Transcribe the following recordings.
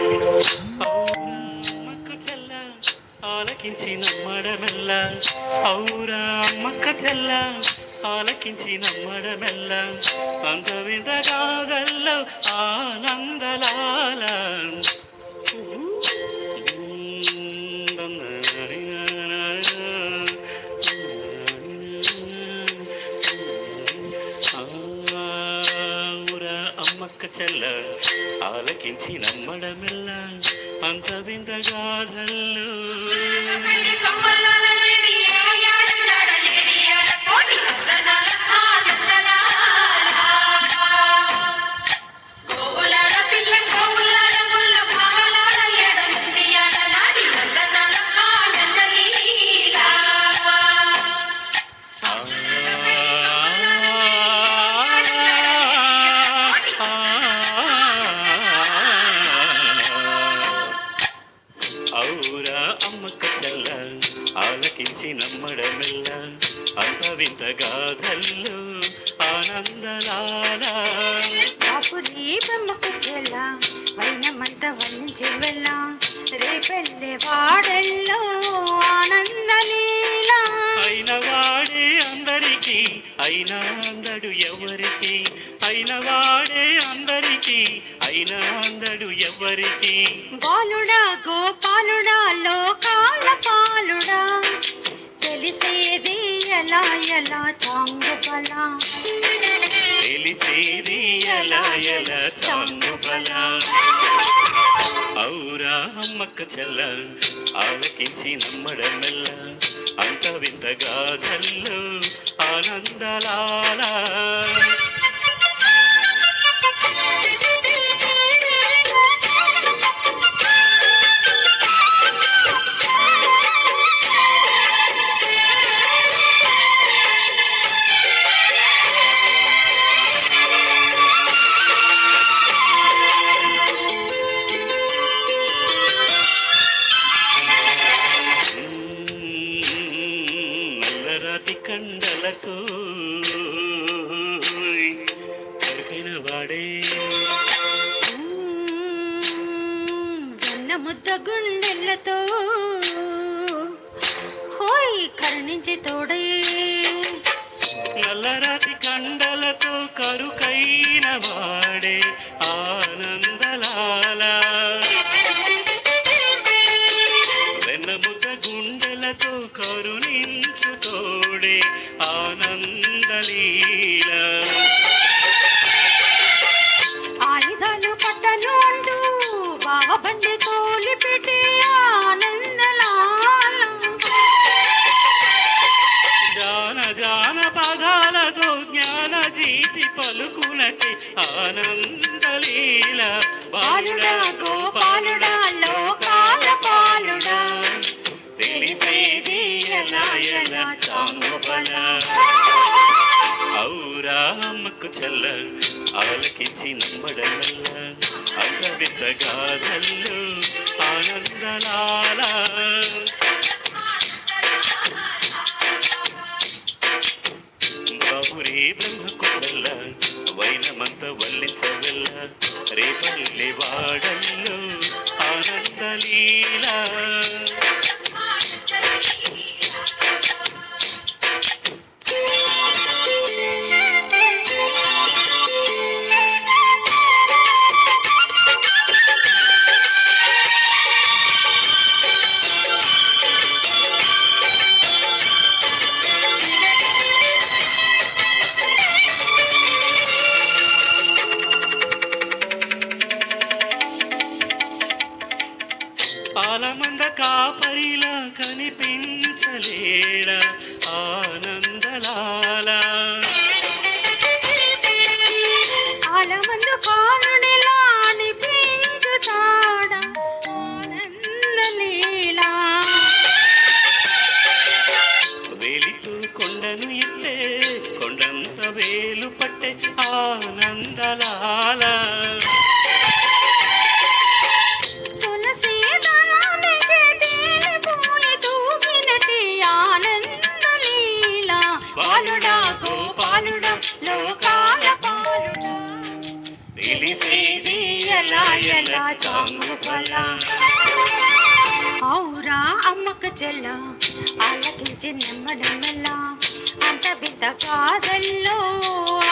అమ్మక్క చెల్ల ఆలకించి నమ్మడమెల్ల, ఔరా అమ్మక్క చెల్ల ఆలకించి నమ్మడమెల్ల, అంత వింతగాదల్లో ఆనందలాల. అమ్మక్క చెల్ల ఆలకించి నమ్మడమెల్ల, అంత వింతగాథల్లో. ఔరా అమ్మక్క చెల్ల ఆలకించి నమ్మడమెల్ల, అంత వింత గాథల్లో ఆనందలాల. అమ్మక్క చెల్ల వైనమంత వర్ణించి వెళ్ళ, రేపెళ్ళే వాడల్లో ఆనందలీల. అయిన వాడే అందరికీ అయినా అందడు ఎవరికి, అయిన వాడే అందరికీ అయినా అందడు ఎవరికి. బాలుడా గోపాలుడా లోకాల పాలుడా, తెలిసేది ఎలా ఎలా చాంగుబల, తెలిసేది ఎలా ఎలా చాంగుబల. ఔరా అమ్మక్క చెల్ల ఆలకించి నమ్మడమెల్ల, అంత వింత గాథల్లో ఆనందలాల. నల్లరాతి కండలతో దొరికిన వాడే, వెన్న ముద్ద గుండెలతో హోయ్ కరుణించి తోడే. నల్లరాతి కండలతో కరుకైన వాడే ఆనందలాల. వెన్న ముద్ద గుండెలతో కరుణించు తోడే ఆనందలీల. ఆయుధాలు పట్టను అంటూ బావబండి తోలిపెట్టి ఆనందలాల. జాన జాన పదాలతో జ్ఞాన జీతి పలుకునటి ఆనందలీల. బాలుడా గోపాలుడా లోకాల పాలుడా, తెలిసేది ఎలా ఎలా చాంగుబల. ఔరా అమ్మక్క చెల్ల ఆలకించి నమ్మడమెల్ల, అంత వింత గాథల్లో ఆనందలాల. బాబురే బ్రహ్మకు చెల్ల వైనమంత వల్లించవెల్ల, రేపల్లె వాడల్లో ఆనందలీల. ఆలమంద కాపరిలా కనిపించలేడా ఆనందలాల. ఆలమందు కాలుడిలా అనిపించుతాడా ఆనందలీల. వేలితో కొండను ఎత్తే కొండంత వేలు పట్టే ఆనందలాల. బాలుడా గోపాలుడా లోకాల పాలుడా, తెలిసేది ఎలా అంగుఫల ఔరా అమ్మక చెల్ల ఆలకించి నెమ్మడమెల్ల అంత బిడ్డ కాదల్లో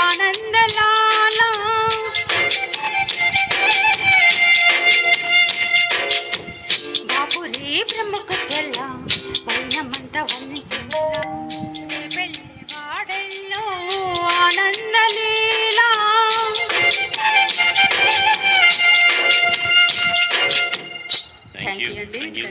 ఆనందలా